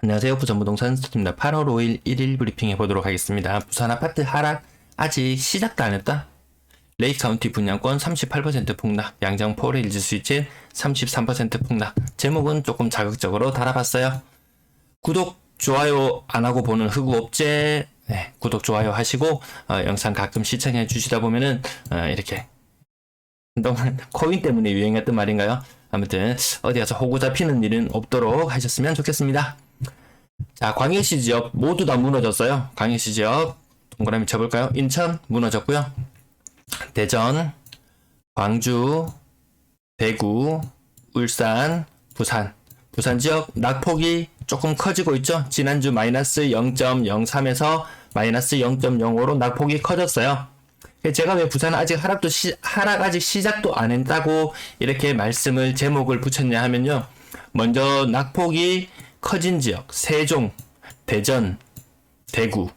안녕하세요. 부산부동산 스튜디오입니다. 8월 5일 1일 브리핑 해보도록 하겠습니다. 부산 아파트 하락 아직 시작도 안 했다. 레이 카운티 분양권 38% 폭락, 양정 포레일즈 스위치 33% 폭락. 제목은 조금 자극적으로 달아봤어요. 구독, 좋아요 안 하고 보는 흑우업체, 구독, 좋아요 하시고 영상 가끔 시청해 주시다 보면은 이렇게 한동안 코인 때문에 유행했던 말인가요? 아무튼 어디 가서 호구 잡히는 일은 없도록 하셨으면 좋겠습니다. 자, 광역시 지역 모두 다 무너졌어요. 광역시 지역 동그라미 쳐볼까요? 인천 무너졌고요. 대전, 광주, 대구, 울산, 부산 지역 낙폭이 조금 커지고 있죠. 지난주 마이너스 0.03에서 마이너스 0.05로 낙폭이 커졌어요. 제가 왜 부산 아직 하락 아직 시작도 안 했다고 이렇게 제목을 붙였냐 하면요. 먼저 낙폭이 커진 지역, 세종, 대전, 대구.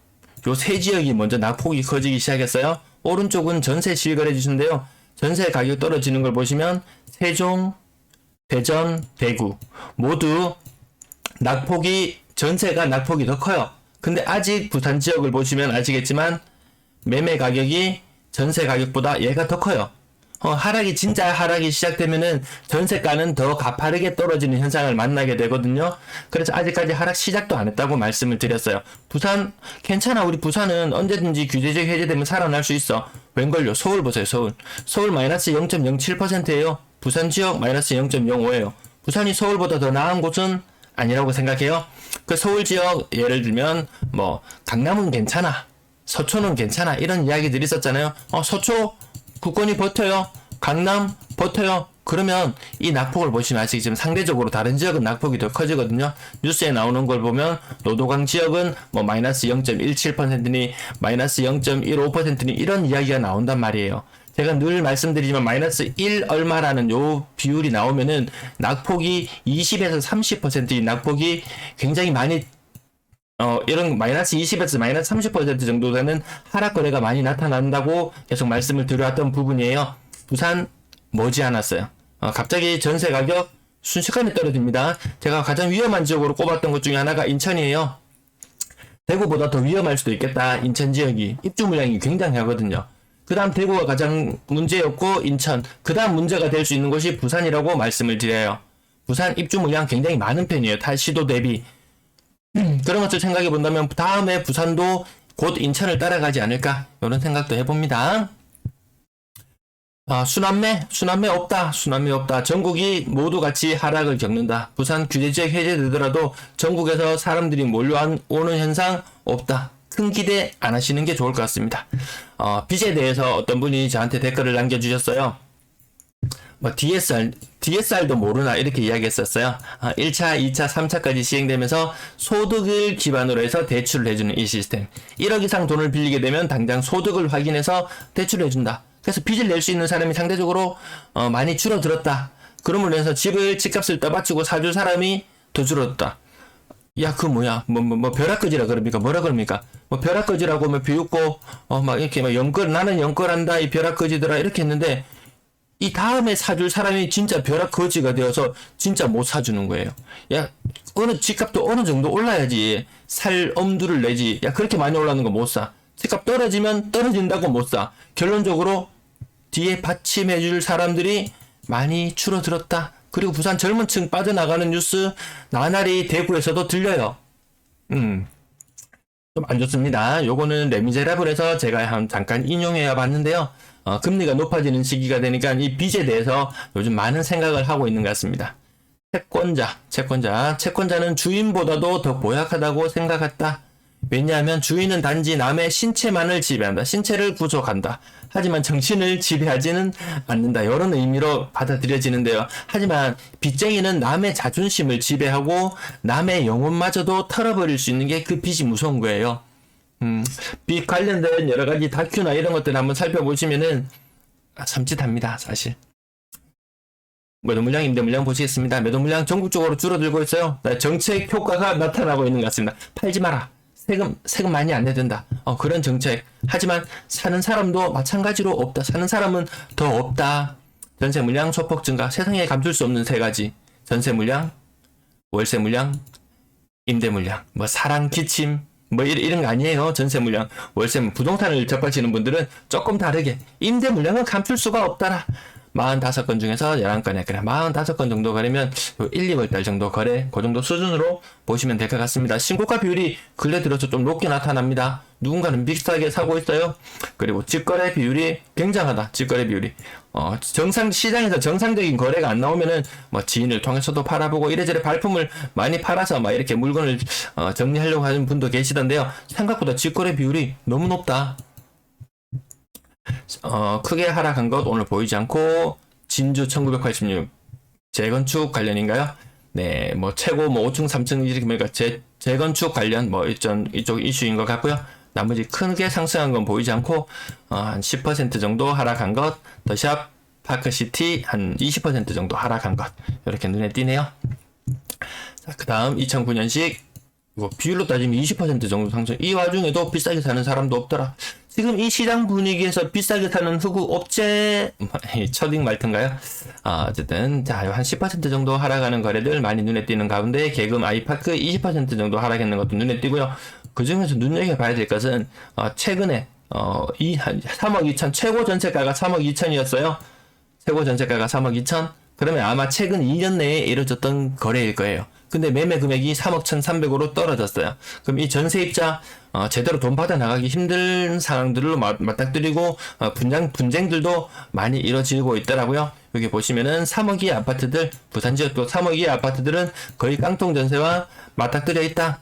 요 세 지역이 먼저 낙폭이 커지기 시작했어요. 오른쪽은 전세 실거래 지수인데요. 전세 가격 떨어지는 걸 보시면 세종, 대전, 대구 모두 전세가 낙폭이 더 커요. 근데 아직 부산 지역을 보시면 아시겠지만 매매 가격이 전세 가격보다 얘가 더 커요. 진짜 하락이 시작되면은 전세가는 더 가파르게 떨어지는 현상을 만나게 되거든요. 그래서 아직까지 하락 시작도 안 했다고 말씀을 드렸어요. 부산 괜찮아. 우리 부산은 언제든지 규제적 해제되면 살아날 수 있어. 웬걸요? 서울 보세요. 서울 마이너스 0.07%예요. 부산 지역 마이너스 0.05예요. 부산이 서울보다 더 나은 곳은 아니라고 생각해요. 그 서울 지역 예를 들면 강남은 괜찮아, 서초는 괜찮아, 이런 이야기들이 있었잖아요. 서초 국권이 버텨요. 강남 버텨요. 그러면 이 낙폭을 보시면 아시겠지만 상대적으로 다른 지역은 낙폭이 더 커지거든요. 뉴스에 나오는 걸 보면 노도강 지역은 마이너스 0.17%니 마이너스 0.15%니 이런 이야기가 나온단 말이에요. 제가 늘 말씀드리지만 마이너스 1 얼마라는 요 비율이 나오면은 낙폭이 20에서 30%인 낙폭이 굉장히 많이 이런 마이너스 20에서 마이너스 30% 정도 되는 하락 거래가 많이 나타난다고 계속 말씀을 드려왔던 부분이에요. 부산 머지않았어요. 갑자기 전세 가격 순식간에 떨어집니다. 제가 가장 위험한 지역으로 꼽았던 것 중에 하나가 인천이에요. 대구보다 더 위험할 수도 있겠다. 인천 지역이 입주 물량이 굉장하거든요. 그 다음 대구가 가장 문제였고 인천, 그 다음 문제가 될 수 있는 곳이 부산이라고 말씀을 드려요. 부산 입주 물량 굉장히 많은 편이에요. 타 시도 대비. 그런 것을 생각해 본다면 다음에 부산도 곧 인천을 따라가지 않을까, 이런 생각도 해봅니다. 순환매 없다. 전국이 모두 같이 하락을 겪는다. 부산 규제지역 해제되더라도 전국에서 사람들이 몰려오는 현상 없다. 큰 기대 안 하시는 게 좋을 것 같습니다. 빚에 대해서 어떤 분이 저한테 댓글을 남겨주셨어요. DSR도 모르나 이렇게 이야기했었어요. 1차, 2차, 3차까지 시행되면서 소득을 기반으로 해서 대출을 해주는 이 시스템. 1억 이상 돈을 빌리게 되면 당장 소득을 확인해서 대출을 해준다. 그래서 빚을 낼 수 있는 사람이 상대적으로 많이 줄어들었다. 그럼으로 인해서 집값을 떠받치고 사줄 사람이 더 줄어들었다. 야, 벼락거지라 그럽니까? 뭐라 그럽니까? 벼락거지라고 비웃고, 이렇게 나는 연끌한다, 이 벼락거지더라, 이렇게 했는데, 이 다음에 사줄 사람이 진짜 벼락거지가 되어서 진짜 못 사주는 거예요. 야, 집값도 어느 정도 올라야지 살 엄두를 내지. 야, 그렇게 많이 올라가는 거 못 사. 집값 떨어지면 떨어진다고 못 사. 결론적으로 뒤에 받침해줄 사람들이 많이 줄어들었다. 그리고 부산 젊은 층 빠져나가는 뉴스 나날이 대구에서도 들려요. 좀 안 좋습니다. 요거는 레미제라블에서 제가 잠깐 인용해 봤는데요. 금리가 높아지는 시기가 되니까 이 빚에 대해서 요즘 많은 생각을 하고 있는 것 같습니다. 채권자는 주인보다도 더 고약하다고 생각했다. 왜냐하면 주인은 단지 남의 신체만을 지배한다. 신체를 구속한다. 하지만 정신을 지배하지는 않는다. 이런 의미로 받아들여지는데요. 하지만 빚쟁이는 남의 자존심을 지배하고 남의 영혼마저도 털어버릴 수 있는 게 그 빚이 무서운 거예요. 빚 관련된 여러 가지 다큐나 이런 것들 한번 살펴보시면은 섬찟합니다, 사실. 매도 물량, 임대 물량 보시겠습니다. 매도 물량 전국적으로 줄어들고 있어요. 정책 효과가 나타나고 있는 것 같습니다. 팔지 마라. 세금 많이 안 내야 된다. 그런 정책. 하지만 사는 사람도 마찬가지로 없다. 사는 사람은 더 없다. 전세 물량 소폭 증가. 세상에 감출 수 없는 세 가지. 전세 물량, 월세 물량, 임대 물량, 뭐 사랑 기침, 뭐 이런 거 아니에요. 전세 물량, 월세, 부동산을 접하시는 분들은 조금 다르게 임대 물량은 감출 수가 없다라. 45건 중에서 11건에 그래 45건 정도 거래면 1, 2월 달 정도 거래 그 정도 수준으로 보시면 될 것 같습니다. 신고가 비율이 근래 들어서 좀 높게 나타납니다. 누군가는 비싸게 사고 있어요. 그리고 직거래 비율이 굉장하다. 직거래 비율이 시장에서 정상적인 거래가 안 나오면은 뭐 지인을 통해서도 팔아보고 이래저래 발품을 많이 팔아서 막 이렇게 물건을 정리하려고 하는 분도 계시던데요. 생각보다 직거래 비율이 너무 높다. 크게 하락한 것 오늘 보이지 않고 진주 1986 재건축 관련인가요? 네, 뭐 최고 뭐 5층 3층 이렇게 보니까 재건축 관련 뭐 이쪽 이슈인 것 같고요. 나머지 크게 상승한 건 보이지 않고 한 10% 정도 하락한 것, 더샵 파크시티 한 20% 정도 하락한 것 이렇게 눈에 띄네요. 자, 그 다음 2009년식 이거 비율로 따지면 20% 정도 상승. 이 와중에도 비싸게 사는 사람도 없더라. 지금 이 시장 분위기에서 비싸게 사는 흑우 업체 첫익 말튼가요? 어쨌든 자, 한 10% 정도 하락하는 거래들 많이 눈에 띄는 가운데 개금 아이파크 20% 정도 하락했는 것도 눈에 띄고요. 그 중에서 눈여겨봐야 될 것은 최근에 3억 2천 최고 전세가가 3억 2천이었어요. 최고 전세가가 3억 2천. 그러면 아마 최근 2년 내에 이루어졌던 거래일 거예요. 근데 매매 금액이 3억 1,300으로 떨어졌어요. 그럼 이 전세입자 제대로 돈 받아 나가기 힘든 상황들로 맞닥뜨리고 분쟁들도 많이 이루어지고 있더라고요. 여기 보시면은 3억이 아파트들, 부산 지역도 3억이 아파트들은 거의 깡통 전세와 맞닥뜨려 있다.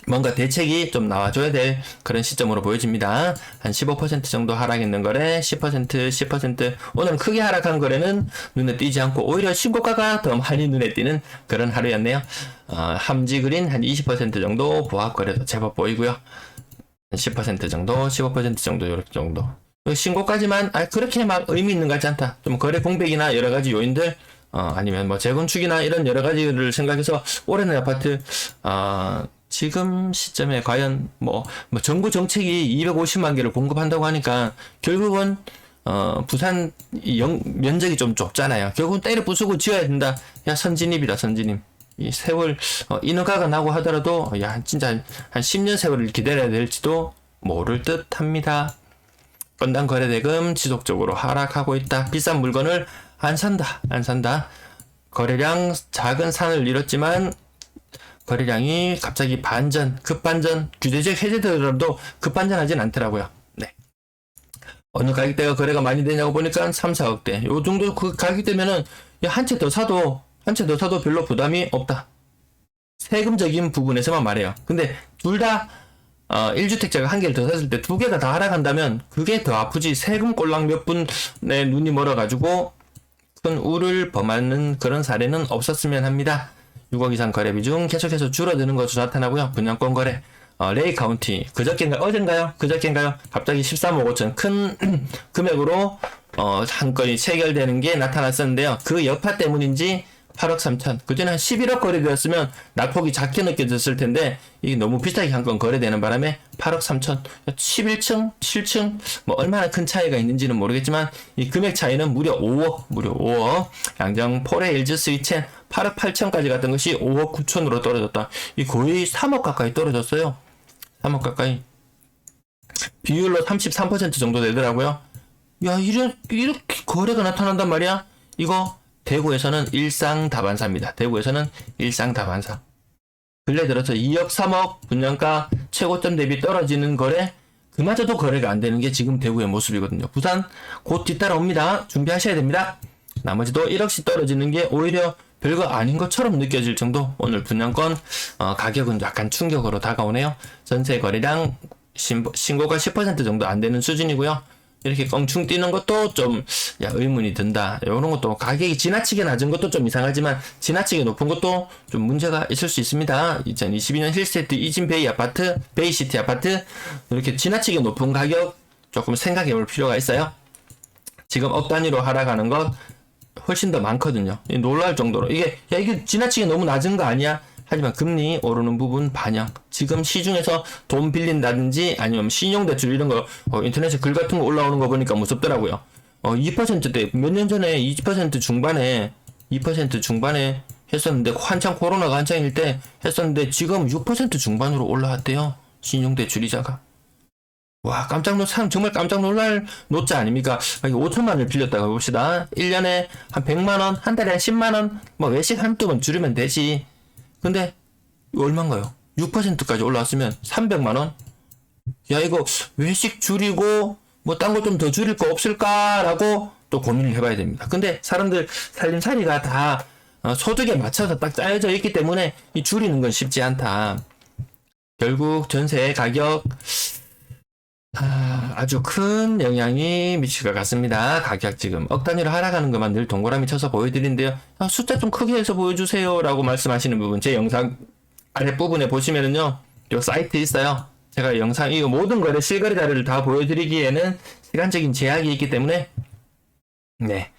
뭔가 대책이 좀 나와줘야 될 그런 시점으로 보여집니다. 한 15% 정도 하락했는 거래, 10%. 오늘은 크게 하락한 거래는 눈에 띄지 않고 오히려 신고가가 더 많이 눈에 띄는 그런 하루였네요. 함지그린 한 20% 정도, 보합거래도 제법 보이고요. 10% 정도, 15% 정도, 이렇게 정도. 신고까지만 그렇게 막 의미 있는 것 같지 않다. 좀 거래 공백이나 여러 가지 요인들, 아니면 뭐 재건축이나 이런 여러 가지를 생각해서 올해는 아파트, 지금 시점에 과연 정부 정책이 250만 개를 공급한다고 하니까 결국은 부산 면적이 좀 좁잖아요. 결국은 때려 부수고 지어야 된다. 야, 선진입이다, 선진입. 이 세월 인허가가 나고 하더라도 야, 진짜 한 10년 세월을 기다려야 될지도 모를 듯 합니다. 건당 거래 대금 지속적으로 하락하고 있다. 비싼 물건을 안 산다. 거래량 작은 산을 이뤘지만 거래량이 갑자기 급반전, 규제적 해제되더라도 급반전하진 않더라고요. 네. 어느 가격대가 거래가 많이 되냐고 보니까 3, 4억대. 요 정도 그 가격대면은 한 채 더 사도 별로 부담이 없다. 세금적인 부분에서만 말해요. 근데 둘 다 1주택자가 한 개를 더 샀을 때 두 개가 다 하락한다면 그게 더 아프지. 세금 꼴랑 몇 분의 눈이 멀어가지고 큰 우를 범하는 그런 사례는 없었으면 합니다. 6억 이상 거래 비중 계속해서 줄어드는 것으로 나타나고요. 분양권 거래 레이 카운티 어젠가요? 갑자기 13억 5천 큰 금액으로 한 건이 체결되는 게 나타났었는데요. 그 여파 때문인지 8억 3천 그전에 한 11억 거래되었으면 낙폭이 작게 느껴졌을 텐데 이게 너무 비싸게 한 건 거래되는 바람에 8억 3천 11층 7층 뭐 얼마나 큰 차이가 있는지는 모르겠지만 이 금액 차이는 무려 5억 양정 포레일즈 스위첸 8억 8천까지 갔던 것이 5억 9천으로 떨어졌다. 이 거의 3억 가까이 떨어졌어요. 3억 가까이. 비율로 33% 정도 되더라고요. 야, 이렇게 거래가 나타난단 말이야? 이거 대구에서는 일상다반사입니다. 근래 들어서 2억 3억 분양가 최고점 대비 떨어지는 거래 그마저도 거래가 안 되는 게 지금 대구의 모습이거든요. 부산 곧 뒤따라옵니다. 준비하셔야 됩니다. 나머지도 1억씩 떨어지는 게 오히려 별거 아닌 것처럼 느껴질 정도. 오늘 분양권 가격은 약간 충격으로 다가오네요. 전세 거래량 신고가 10% 정도 안 되는 수준이고요. 이렇게 껑충 뛰는 것도 좀 의문이 든다. 이런 것도 가격이 지나치게 낮은 것도 좀 이상하지만 지나치게 높은 것도 좀 문제가 있을 수 있습니다. 2022년 힐스테이트 이진 베이시티 아파트 이렇게 지나치게 높은 가격 조금 생각해 볼 필요가 있어요. 지금 억 단위로 하락하는 것 훨씬 더 많거든요. 놀랄 정도로 이게 지나치게 너무 낮은 거 아니야? 하지만 금리 오르는 부분 반영. 지금 시중에서 돈 빌린다든지 아니면 신용대출 이런 거 인터넷에 글 같은 거 올라오는 거 보니까 무섭더라고요. 2%대 몇 년 전에 2% 중반에 했었는데, 한창 코로나가 한창일 때 했었는데, 지금 6% 중반으로 올라왔대요. 신용대출이자가. 와, 사람 정말 깜짝 놀랄 노자 아닙니까? 5천만 원을 빌렸다가 봅시다. 1년에 한 100만 원, 한 달에 한 10만 원, 뭐 외식 한두 번 줄이면 되지. 근데, 이거 얼마인가요? 6%까지 올라왔으면 300만 원? 야, 이거 외식 줄이고, 뭐 딴 거 좀 더 줄일 거 없을까라고 또 고민을 해봐야 됩니다. 근데 사람들 살림살이가 다 소득에 맞춰서 딱 짜여져 있기 때문에 이 줄이는 건 쉽지 않다. 결국 전세 가격 아주 큰 영향이 미칠 것 같습니다. 가격 지금 억 단위로 하락하는 것만 늘 동그라미 쳐서 보여드리는데요. 숫자 좀 크게 해서 보여주세요 라고 말씀하시는 부분, 제 영상 아랫부분에 보시면은요, 요 사이트 있어요. 제가 영상, 이 모든 거래, 실거래 자료를 다 보여드리기에는 시간적인 제약이 있기 때문에, 네.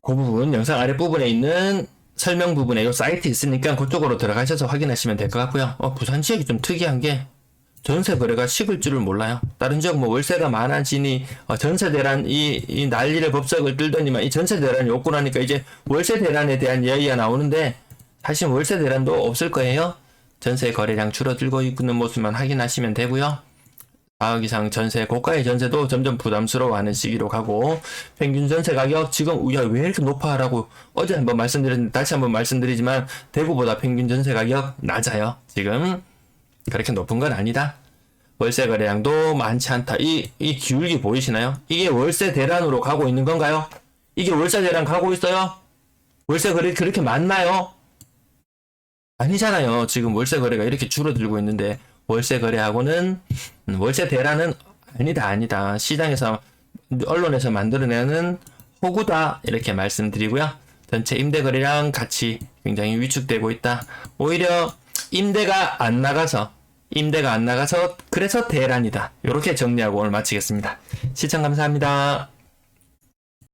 그 부분, 영상 아랫부분에 있는 설명 부분에 요 사이트 있으니까 그쪽으로 들어가셔서 확인하시면 될 것 같고요. 부산 지역이 좀 특이한 게, 전세 거래가 식을 줄을 몰라요. 다른 지역 뭐 월세가 많아지니 전세 대란 이 난리를 법석을 들더니만 이 전세 대란이 없고 나니까 이제 월세 대란에 대한 이야기가 나오는데, 사실 월세 대란도 없을 거예요. 전세 거래량 줄어들고 있는 모습만 확인하시면 되고요. 4억 이상 전세, 고가의 전세도 점점 부담스러워하는 시기로 가고, 평균 전세 가격 지금 야, 왜 이렇게 높아라고 어제 한번 말씀드렸는데 다시 한번 말씀드리지만, 대구보다 평균 전세 가격 낮아요. 지금 그렇게 높은 건 아니다. 월세 거래량도 많지 않다. 이 기울기 보이시나요? 이게 월세 대란으로 가고 있는 건가요? 이게 월세 대란 가고 있어요? 월세 거래 그렇게 많나요? 아니잖아요. 지금 월세 거래가 이렇게 줄어들고 있는데, 월세 거래하고는 월세 대란은 아니다. 시장에서, 언론에서 만들어내는 호구다, 이렇게 말씀드리고요. 전체 임대 거래량 같이 굉장히 위축되고 있다. 오히려 임대가 안 나가서 그래서 대란이다. 이렇게 정리하고 오늘 마치겠습니다. 시청 감사합니다.